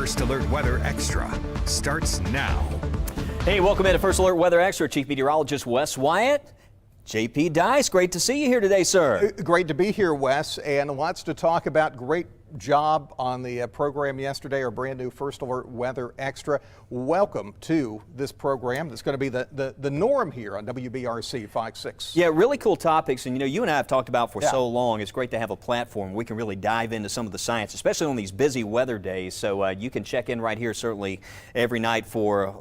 First Alert Weather Extra starts now. Hey, welcome into First Alert Weather Extra. Chief Meteorologist Wes Wyatt. JP Dice, great to see you here today, sir. Great to be here, Wes, and lots to talk about. Great job on the program yesterday, our brand new First Alert Weather Extra. Welcome to this program that's going to be the norm here on WBRC 5-6. Yeah, really cool topics, and you and I have talked about for so long. It's great to have a platform we can really dive into some of the science, especially on these busy weather days. So you can check in right here certainly every night for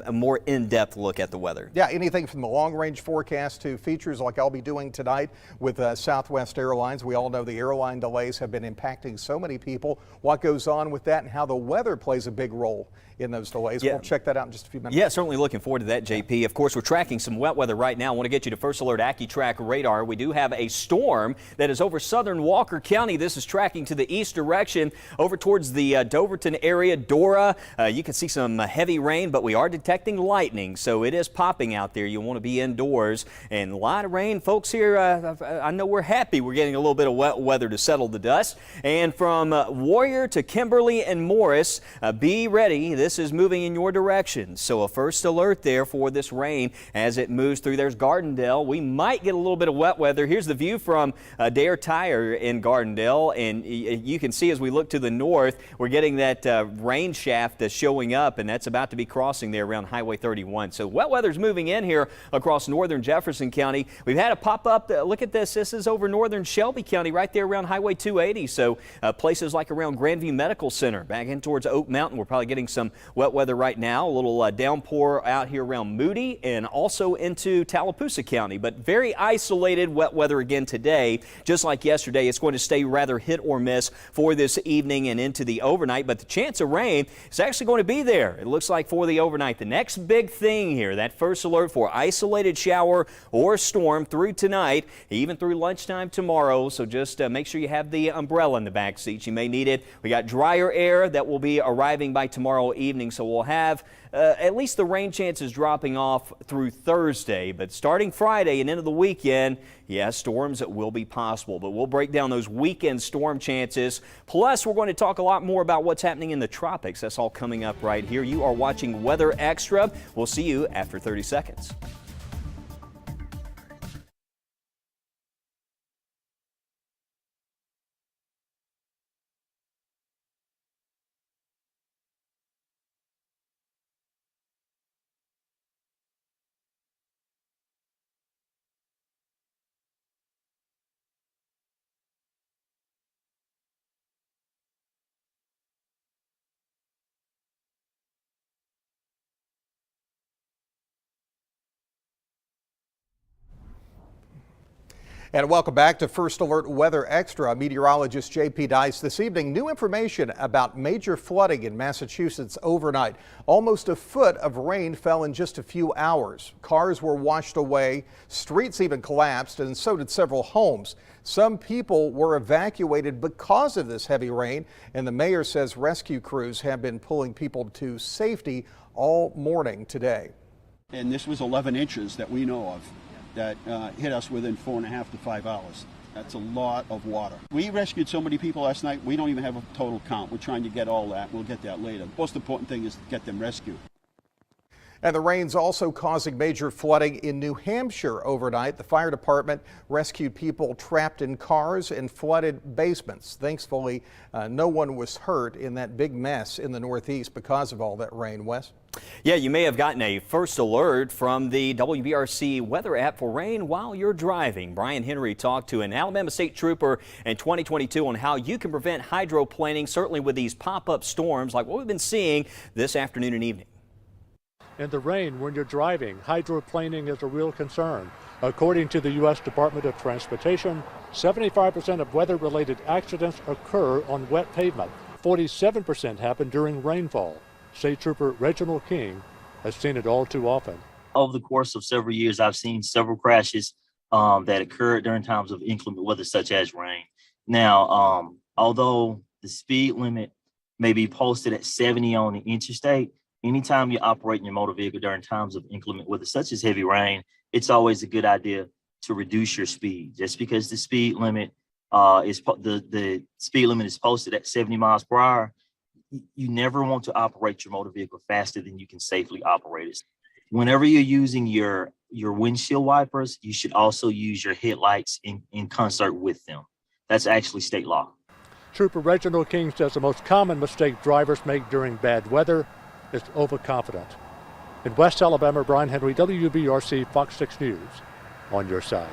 a more in-depth look at the weather. Yeah, anything from the long-range forecast to features like I'll be doing tonight with Southwest Airlines. We all know the airline delays have been impacting so many people. What goes on with that and how the weather plays a big role in those delays. We'll check that out in just a few minutes. Yeah, certainly looking forward to that, JP. Of course, we're tracking some wet weather right now. I want to get you to First Alert AccuTrack radar. We do have a storm that is over southern Walker County. This is tracking to the east direction over towards the Doverton area, Dora. You can see some heavy rain, but we are detecting lightning, so it is popping out there. You want to be indoors. And a lot of rain, folks here. I know we're happy we're getting a little bit of wet weather to settle the dust. And from Warrior to Kimberly and Morris, be ready. This is moving in your direction. So a first alert there for this rain as it moves through. There's Gardendale. We might get a little bit of wet weather. Here's the view from Dare Tire in Gardendale. And you can see as we look to the north, we're getting that rain shaft that's showing up, and that's about to be crossing there around Highway 31. So wet weather's moving in here across northern Jefferson County. We've had a pop up. Look at this. This is over northern Shelby County right there around Highway 280. So places like around Grandview Medical Center back in towards Oak Mountain. We're probably getting some wet weather right now. A little downpour out here around Moody and also into Tallapoosa County. But very isolated wet weather again today. Just like yesterday, it's going to stay rather hit or miss for this evening and into the overnight. But the chance of rain is actually going to be there. It looks like for the overnight. The next big thing here, that first alert for isolated shower or storm through tonight, even through lunchtime tomorrow. So just make sure you have the umbrella in the back seat. You may need it. We got drier air that will be arriving by tomorrow evening. So we'll have at least the rain chances dropping off through Thursday. But starting Friday and into the weekend, storms that will be possible. But we'll break down those weekend storm chances. Plus, we're going to talk a lot more about what's happening in the tropics. That's all coming up right here. You are watching Weather Extra. We'll see you after 30 seconds. And welcome back to First Alert Weather Extra. Meteorologist JP Dice. This evening, new information about major flooding in Massachusetts overnight. Almost a foot of rain fell in just a few hours. Cars were washed away, streets even collapsed, and so did several homes. Some people were evacuated because of this heavy rain, and the mayor says rescue crews have been pulling people to safety all morning today. And this was 11 inches that we know of that hit us within 4.5 to 5 hours. That's a lot of water. We rescued so many people last night, we don't even have a total count. We're trying to get all that. We'll get that later. The most important thing is to get them rescued. And the rain's also causing major flooding in New Hampshire overnight. The fire department rescued people trapped in cars and flooded basements. Thankfully, no one was hurt in that big mess in the Northeast because of all that rain. Wes? Yeah, you may have gotten a first alert from the WBRC weather app for rain while you're driving. Brian Henry talked to an Alabama State Trooper in 2022 on how you can prevent hydroplaning, certainly with these pop-up storms like what we've been seeing this afternoon and evening. In the rain when you're driving, hydroplaning is a real concern. According to the U.S. Department of Transportation, 75% of weather-related accidents occur on wet pavement. 47% happen during rainfall. State Trooper Reginald King has seen it all too often. Over the course of several years, I've seen several crashes that occurred during times of inclement weather, such as rain. Now, although the speed limit may be posted at 70 on the interstate, anytime you're operating your motor vehicle during times of inclement weather, such as heavy rain, it's always a good idea to reduce your speed. Just because the speed limit the speed limit is posted at 70 miles per hour, you never want to operate your motor vehicle faster than you can safely operate it. Whenever you're using your windshield wipers, you should also use your headlights in concert with them. That's actually state law. Trooper Reginald King says the most common mistake drivers make during bad weather is overconfident. In West Alabama, Brian Henry, WBRC Fox 6 News, on your side.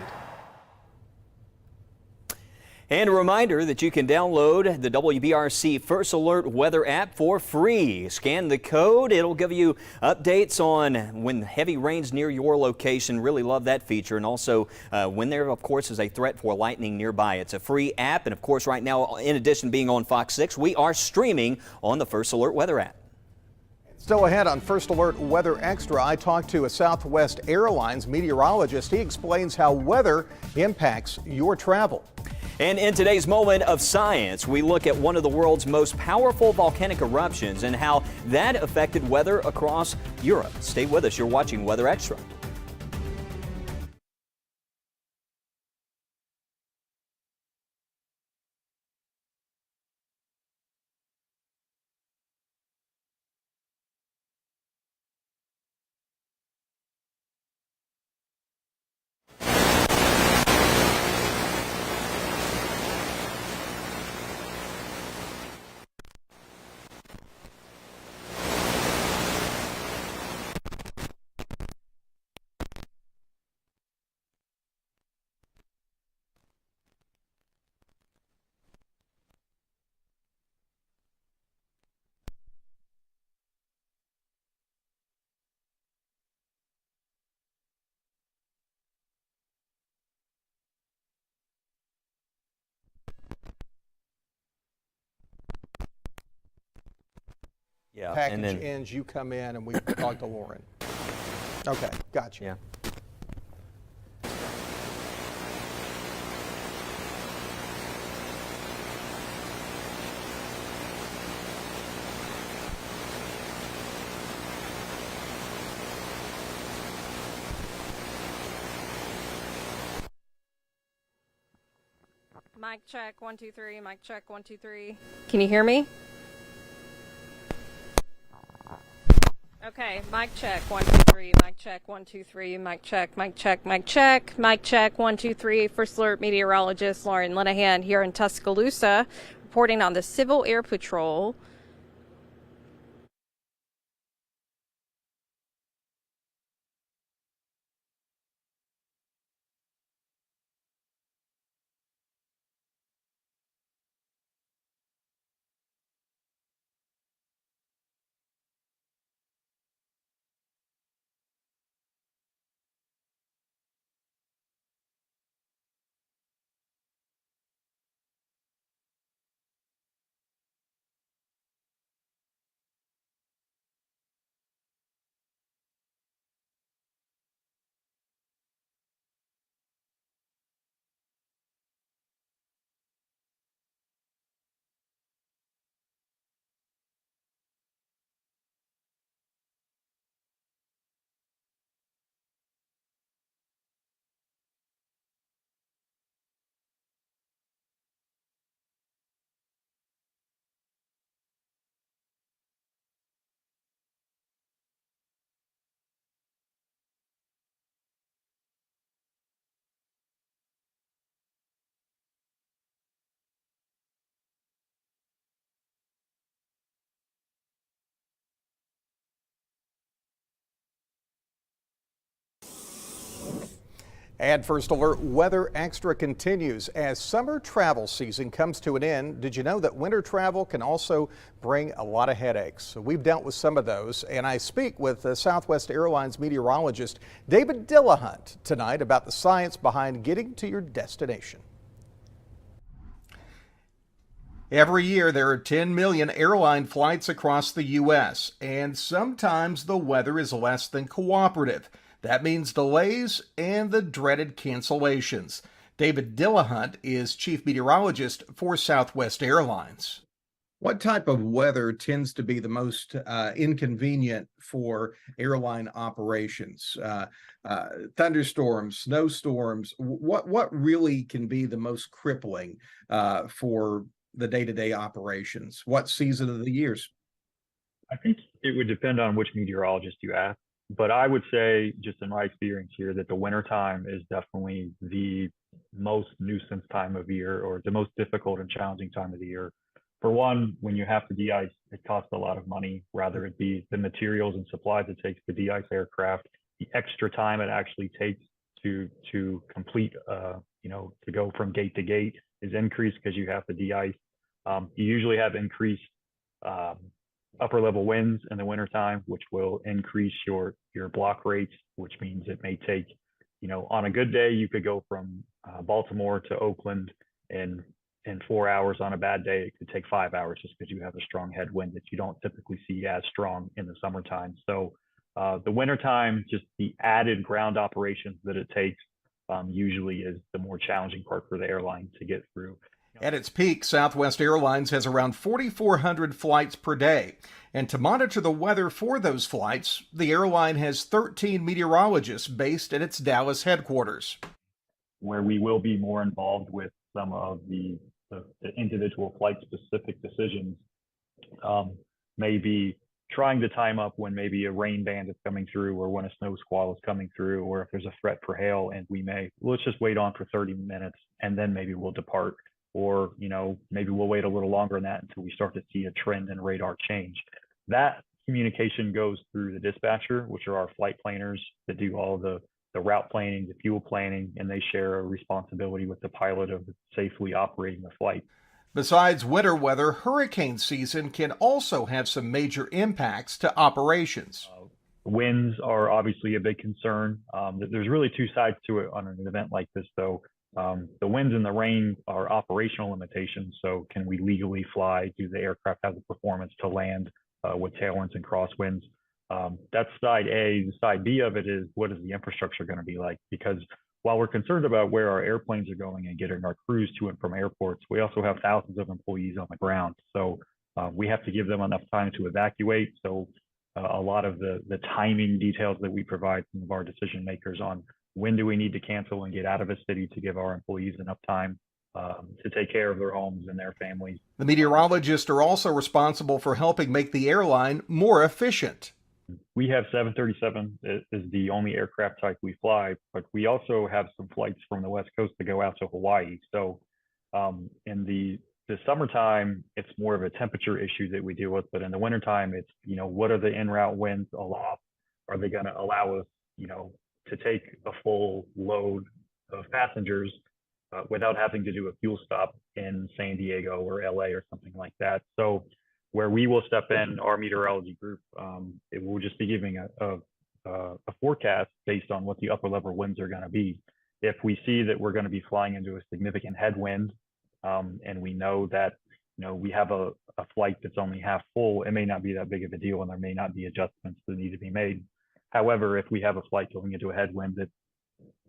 And a reminder that you can download the WBRC First Alert Weather app for free. Scan the code. It'll give you updates on when heavy rain's near your location. Really love that feature. And also when there, of course, is a threat for lightning nearby. It's a free app. And, of course, right now, in addition to being on Fox 6, we are streaming on the First Alert Weather app. Still ahead on First Alert Weather Extra, I talked to a Southwest Airlines meteorologist. He explains how weather impacts your travel. And in today's moment of science, we look at one of the world's most powerful volcanic eruptions and how that affected weather across Europe. Stay with us. You're watching Weather Extra. Yeah, Package and then ends, you come in, and we talk to Lauren. Okay, gotcha. yeah. Mic check, 1 2 3. Mic check, 1 2 3. Can you hear me? Okay, mic check, 1 2 3. Mic check, 1 2 3. Mic check, mic check, mic check. Mic check, 1 2 3. First Alert meteorologist Lauren Linehan here in Tuscaloosa, reporting on the Civil Air Patrol. And First Alert Weather Extra continues as summer travel season comes to an end. Did you know that winter travel can also bring a lot of headaches? So we've dealt with some of those, and I speak with Southwest Airlines meteorologist David Dillahunt tonight about the science behind getting to your destination. Every year, there are 10 million airline flights across the U.S., and sometimes the weather is less than cooperative. That means delays and the dreaded cancellations. David Dillahunt is chief meteorologist for Southwest Airlines. What type of weather tends to be the most inconvenient for airline operations? Thunderstorms, snowstorms, what really can be the most crippling for the day-to-day operations? What season of the years? I think it would depend on which meteorologist you ask, but I would say, just in my experience here, that the wintertime is definitely the most nuisance time of year, or the most difficult and challenging time of the year. For one, when you have to de-ice, it costs a lot of money, rather it be the materials and supplies it takes to de-ice aircraft, the extra time it actually takes to complete, to go from gate to gate is increased because you have to de-ice. You usually have increased upper level winds in the wintertime, which will increase your block rates, which means it may take, on a good day, you could go from Baltimore to Oakland in 4 hours. On a bad day, it could take 5 hours just because you have a strong headwind that you don't typically see as strong in the summertime. So the wintertime, just the added ground operations that it takes usually is the more challenging part for the airline to get through. At its peak, Southwest Airlines has around 4,400 flights per day. And to monitor the weather for those flights, the airline has 13 meteorologists based at its Dallas headquarters. Where we will be more involved with some of the individual flight-specific decisions, maybe trying to time up when maybe a rain band is coming through, or when a snow squall is coming through, or if there's a threat for hail, and let's just wait on for 30 minutes and then maybe we'll depart. Or, maybe we'll wait a little longer than that until we start to see a trend in radar change. That communication goes through the dispatcher, which are our flight planners that do all the route planning, the fuel planning, and they share a responsibility with the pilot of safely operating the flight. Besides winter weather, hurricane season can also have some major impacts to operations. Winds are obviously a big concern. There's really two sides to it on an event like this, though. The winds and the rain are operational limitations. So can we legally fly? Do the aircraft have the performance to land with tailwinds and crosswinds? That's side A. The side B of it is, what is the infrastructure going to be like? Because while we're concerned about where our airplanes are going and getting our crews to and from airports, we also have thousands of employees on the ground. So we have to give them enough time to evacuate. So a lot of the timing details that we provide some of our decision makers on when do we need to cancel and get out of a city to give our employees enough time to take care of their homes and their families. The meteorologists are also responsible for helping make the airline more efficient. We have 737 is the only aircraft type we fly, but we also have some flights from the West Coast that go out to Hawaii. So in the summertime, it's more of a temperature issue that we deal with, but in the wintertime, it's, what are the en-route winds aloft? Are they going to allow us, to take a full load of passengers without having to do a fuel stop in San Diego or LA or something like that? So where we will step in, our meteorology group, it will just be giving a forecast based on what the upper level winds are going to be. If we see that we're going to be flying into a significant headwind, and we know that we have a flight that's only half full, it may not be that big of a deal, and there may not be adjustments that need to be made. However, if we have a flight going into a headwind that's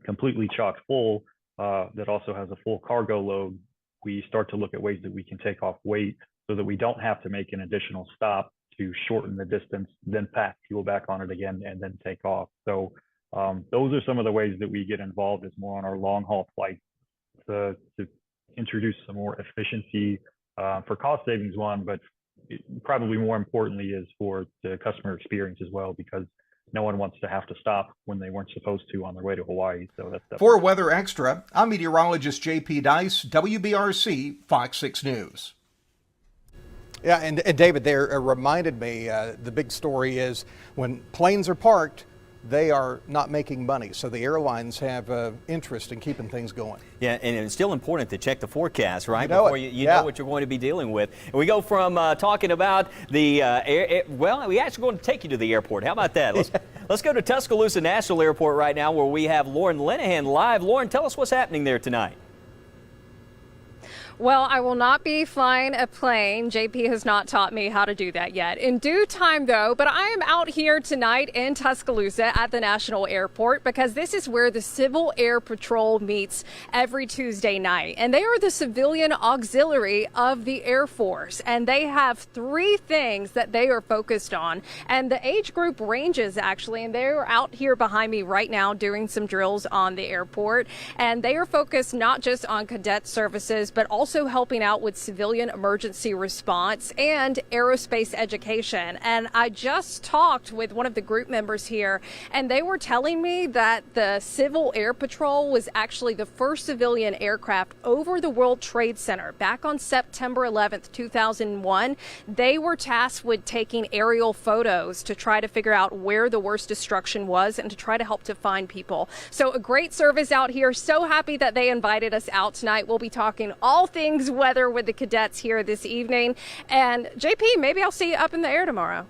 completely chock full, that also has a full cargo load, we start to look at ways that we can take off weight so that we don't have to make an additional stop to shorten the distance, then pack fuel back on it again, and then take off. So those are some of the ways that we get involved, is more on our long haul flights to introduce some more efficiency for cost savings, one, but probably more importantly is for the customer experience as well, because no one wants to have to stop when they weren't supposed to on their way to Hawaii. So that's For Weather Extra, I'm meteorologist JP Dice, WBRC Fox 6 News. Yeah, and David there reminded me, the big story is when planes are parked, they are not making money. So the airlines have interest in keeping things going. Yeah, and it's still important to check the forecast, right? Before you know what you're going to be dealing with. And we go from talking about the well, we actually going to take you to the airport. How about that? Let's go to Tuscaloosa National Airport right now, where we have Lauren Linehan live. Lauren, tell us what's happening there tonight. Well, I will not be flying a plane. JP has not taught me how to do that yet. In due time, though, but I am out here tonight in Tuscaloosa at the National Airport because this is where the Civil Air Patrol meets every Tuesday night. And they are the civilian auxiliary of the Air Force. And they have 3 things that they are focused on. And the age group ranges, actually. And they're out here behind me right now doing some drills on the airport. And they are focused not just on cadet services, but also also helping out with civilian emergency response and aerospace education. And I just talked with one of the group members here, and they were telling me that the Civil Air Patrol was actually the first civilian aircraft over the World Trade Center back on September 11th, 2001. They were tasked with taking aerial photos to try to figure out where the worst destruction was and to try to help to find people. So a great service out here. So happy that they invited us out tonight. We'll be talking all things weather with the cadets here this evening. And JP, maybe I'll see you up in the air tomorrow.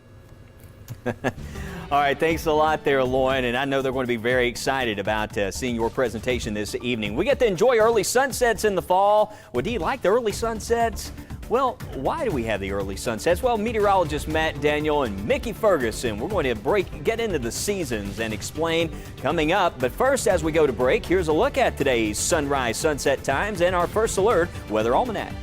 All right, thanks a lot there, Lauren, and I know they're going to be very excited about seeing your presentation this evening. We get to enjoy early sunsets in the fall. Well, do you like the early sunsets? Well, why do we have the early sunsets? Well, meteorologist Matt Daniel and Mickey Ferguson, we're going to get into the seasons and explain coming up. But first, as we go to break, here's a look at today's sunrise sunset times and our First Alert Weather Almanac.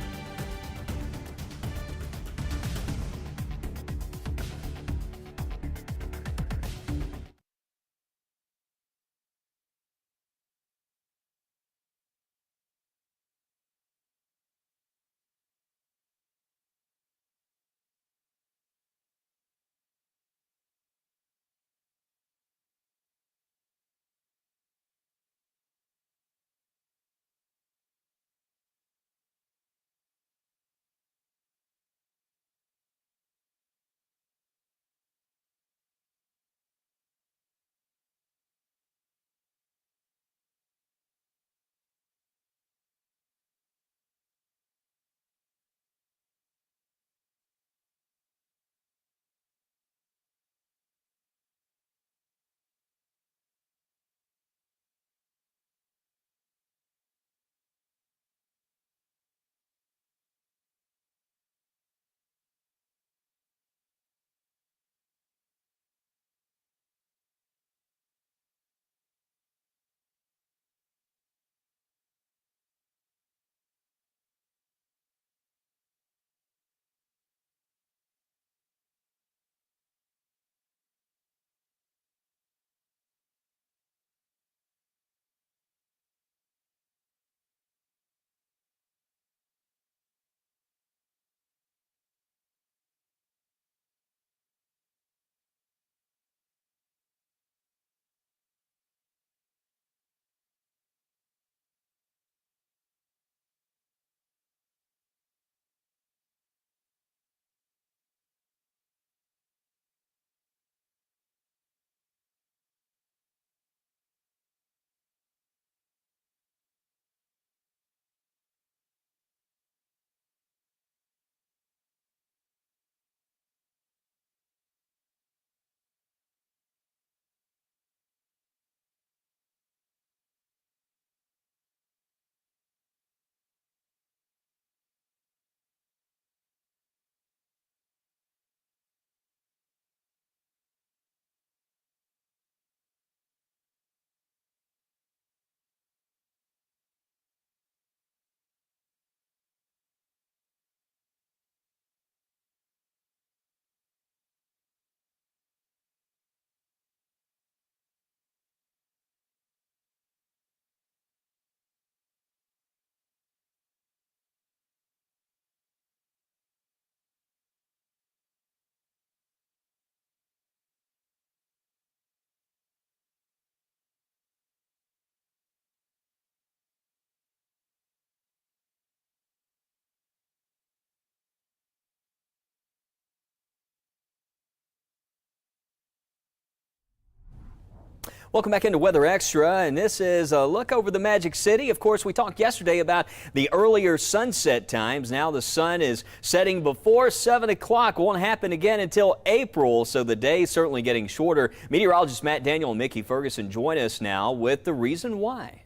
Welcome back into Weather Extra, and this is a look over the Magic City. Of course, we talked yesterday about the earlier sunset times. Now the sun is setting before 7 o'clock. Won't happen again until April, so the day is certainly getting shorter. Meteorologist Matt Daniel and Mickey Ferguson join us now with the reason why.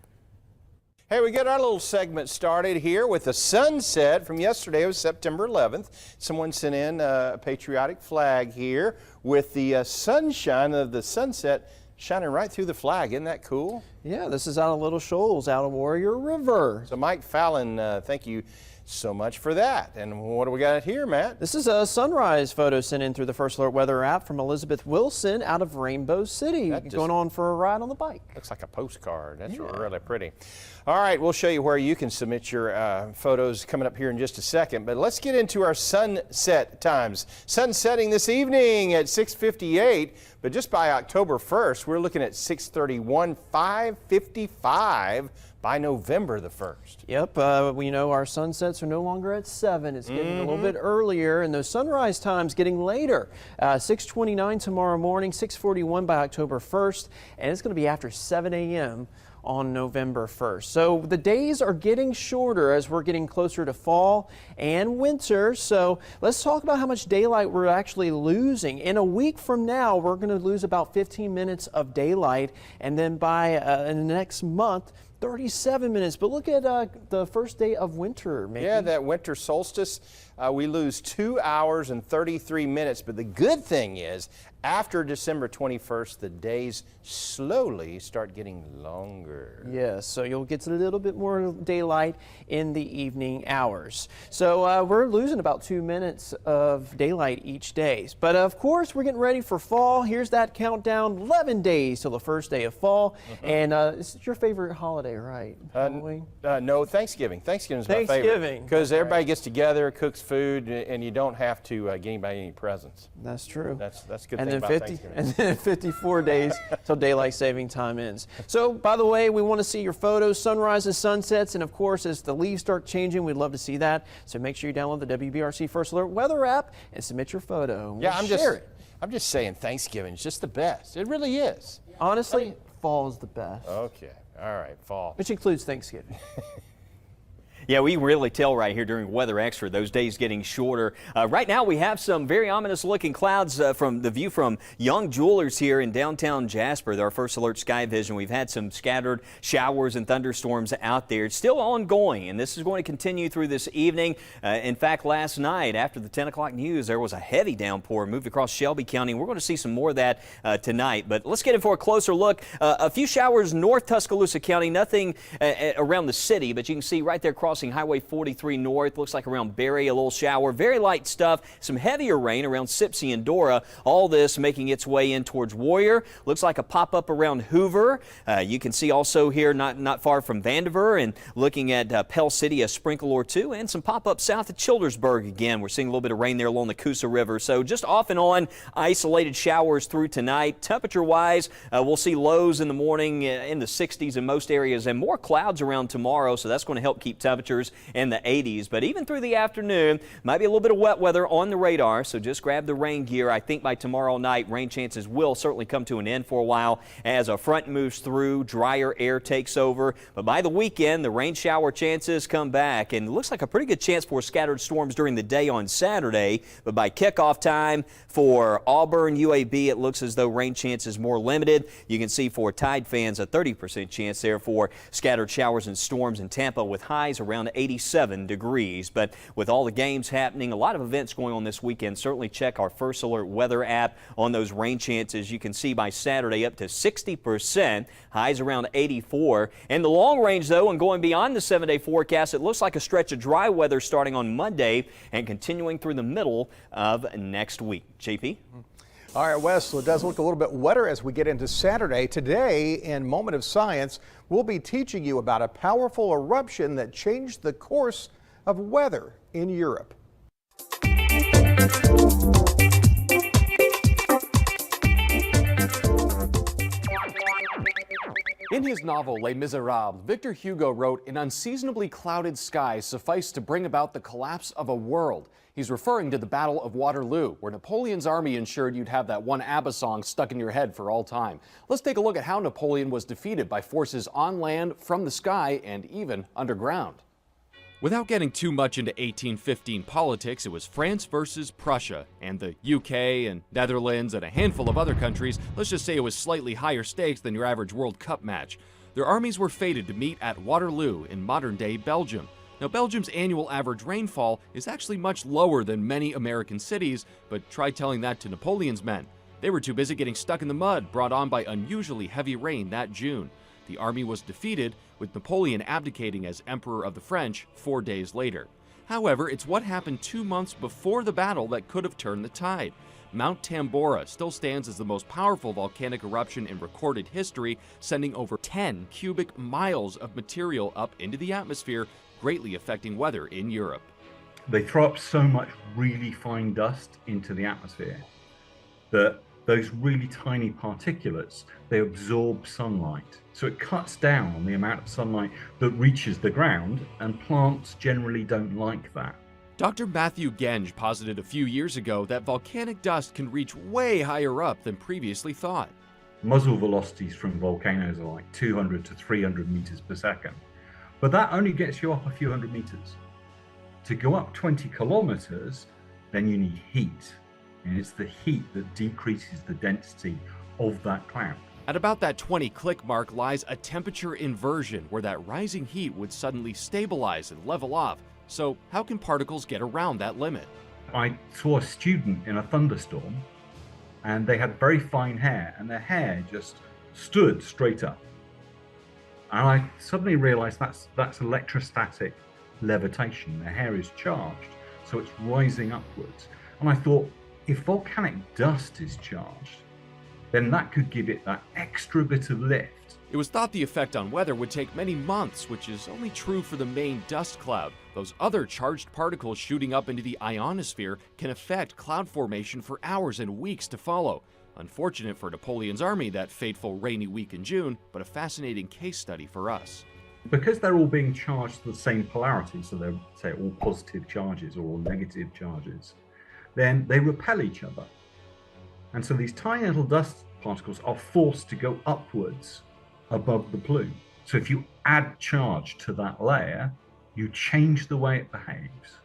Hey, we get our little segment started here with the sunset from yesterday. It was September 11th. Someone sent in a patriotic flag here with the sunshine of the sunset shining right through the flag. Isn't that cool? Yeah, this is out of Little Shoals, out of Warrior River. So Mike Fallon, thank you. So much for that. And what do we got here, Matt? This is a sunrise photo sent in through the First Alert Weather app from Elizabeth Wilson out of Rainbow City. Going on for a ride on the bike. Looks like a postcard. That's really pretty. All right, we'll show you where you can submit your photos coming up here in just a second. But let's get into our sunset times. Sun setting this evening at 6:58, but just by October 1st, we're looking at 6:31, 5:55 by November the 1st. Yep, we know our sunsets are no longer at 7. It's getting a little bit earlier, and those sunrise times getting later. 6:29 tomorrow morning, 6:41 by October 1st, and it's going to be after 7 a.m. on November 1st. So the days are getting shorter as we're getting closer to fall and winter. So let's talk about how much daylight we're actually losing. In a week from now, we're going to lose about 15 minutes of daylight, and then by in the next month, 37 minutes. But look at the first day of winter, Mickey. Yeah, that winter solstice, we lose 2 hours and 33 minutes. But the good thing is, after December 21st, the days slowly start getting longer. Yes, so you'll get a little bit more daylight in the evening hours. So we're losing about 2 minutes of daylight each day. But of course, we're getting ready for fall. Here's that countdown, 11 days till the first day of fall. And this is your favorite holiday, right? Halloween? No, Thanksgiving. Thanksgiving's my favorite. Because everybody gets together, cooks food, and you don't have to get anybody any presents. That's true. That's a good and thing then about Thanksgiving. And then 54 days till daylight saving time ends. So, by the way, we want to see your photos, sunrises, sunsets, and of course, as the leaves start changing, we'd love to see that. So make sure you download the WBRC First Alert Weather app and submit your photo. Yeah, Share it. I'm just saying Thanksgiving is just the best. It really is. Honestly, fall is the best. Okay. All right, fall. Which includes Thanksgiving. Yeah, we can really tell right here during Weather Extra, those days getting shorter. Right now, we have some very ominous looking clouds from the view from Young Jewelers here in downtown Jasper. Our First Alert Sky Vision. We've had some scattered showers and thunderstorms out there. It's still ongoing, and this is going to continue through this evening. In fact, last night after the 10 o'clock news, there was a heavy downpour moved across Shelby County. We're going to see some more of that tonight. But let's get in for a closer look. A few showers north Tuscaloosa County, nothing around the city, but you can see right there crossing Highway 43 north. Looks like around Berry, a little shower. Very light stuff. Some heavier rain around Sipsey and Dora. All this making its way in towards Warrior. Looks like a pop-up around Hoover. You can see also here not far from Vandiver, and looking at Pell City, a sprinkle or two, and some pop-up south of Childersburg again. We're seeing a little bit of rain there along the Coosa River. So just off and on isolated showers through tonight. Temperature-wise, we'll see lows in the morning in the 60s in most areas, and more clouds around tomorrow, so that's going to help keep temperatures in the 80s. But even through the afternoon, might be a little bit of wet weather on the radar, so just grab the rain gear. I think by tomorrow night, rain chances will certainly come to an end for a while as a front moves through, drier air takes over. But by the weekend, the rain shower chances come back, and it looks like a pretty good chance for scattered storms during the day on Saturday. But by kickoff time for Auburn, UAB, it looks as though rain chances more limited. You can see for Tide fans, a 30% chance there for scattered showers and storms in Tampa with highs around 87 degrees. But with all the games happening, a lot of events going on this weekend, certainly check our First Alert Weather app on those rain chances. You can see by Saturday up to 60%, highs around 84. And the long range, though, and going beyond the 7-day forecast, it looks like a stretch of dry weather starting on Monday and continuing through the middle of next week. JP? All right, Wes, so it does look a little bit wetter as we get into Saturday. Today, in Moment of Science, we'll be teaching you about a powerful eruption that changed the course of weather in Europe. In his novel Les Miserables, Victor Hugo wrote, "An unseasonably clouded sky sufficed to bring about the collapse of a world." He's referring to the Battle of Waterloo, where Napoleon's army ensured you'd have that one ABBA song stuck in your head for all time. Let's take a look at how Napoleon was defeated by forces on land, from the sky, and even underground. Without getting too much into 1815 politics, it was France versus Prussia, and the UK and Netherlands and a handful of other countries. Let's just say it was slightly higher stakes than your average World Cup match. Their armies were fated to meet at Waterloo in modern-day Belgium. Now, Belgium's annual average rainfall is actually much lower than many American cities, but try telling that to Napoleon's men. They were too busy getting stuck in the mud brought on by unusually heavy rain that June. The army was defeated, with Napoleon abdicating as Emperor of the French 4 days later. However, it's what happened 2 months before the battle that could have turned the tide. Mount Tambora still stands as the most powerful volcanic eruption in recorded history, sending over 10 cubic miles of material up into the atmosphere, greatly affecting weather in Europe. They throw up so much really fine dust into the atmosphere that those really tiny particulates, they absorb sunlight. So it cuts down on the amount of sunlight that reaches the ground, and plants generally don't like that. Dr. Matthew Genge posited a few years ago that volcanic dust can reach way higher up than previously thought. Muzzle velocities from volcanoes are like 200 to 300 meters per second. But that only gets you up a few hundred meters. To go up 20 kilometers, then you need heat. And it's the heat that decreases the density of that cloud. At about that 20 click mark lies a temperature inversion where that rising heat would suddenly stabilize and level off. So how can particles get around that limit? I saw a student in a thunderstorm, and they had very fine hair, and their hair just stood straight up. And I suddenly realized that's electrostatic levitation. Their hair is charged, so it's rising upwards. And I thought, if volcanic dust is charged, then that could give it that extra bit of lift. It was thought the effect on weather would take many months, which is only true for the main dust cloud. Those other charged particles shooting up into the ionosphere can affect cloud formation for hours and weeks to follow. Unfortunate for Napoleon's army that fateful rainy week in June, but a fascinating case study for us. Because they're all being charged to the same polarity, so they're, say, all positive charges or all negative charges, then they repel each other. And so these tiny little dust particles are forced to go upwards above the plume. So if you add charge to that layer, you change the way it behaves.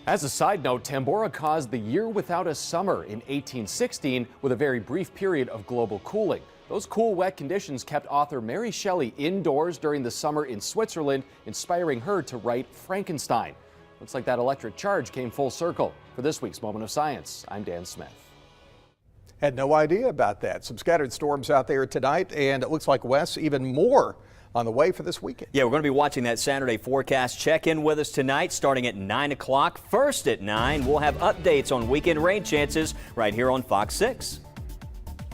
As a side note, Tambora caused the year without a summer in 1816 with a very brief period of global cooling. Those cool, wet conditions kept author Mary Shelley indoors during the summer in Switzerland, inspiring her to write Frankenstein. Looks like that electric charge came full circle. For this week's Moment of Science, I'm Dan Smith. Had no idea about that. Some scattered storms out there tonight, and it looks like, Wes, even more on the way for this weekend. Yeah, we're going to be watching that Saturday forecast. Check in with us tonight starting at 9 o'clock. First at 9, we'll have updates on weekend rain chances right here on Fox 6.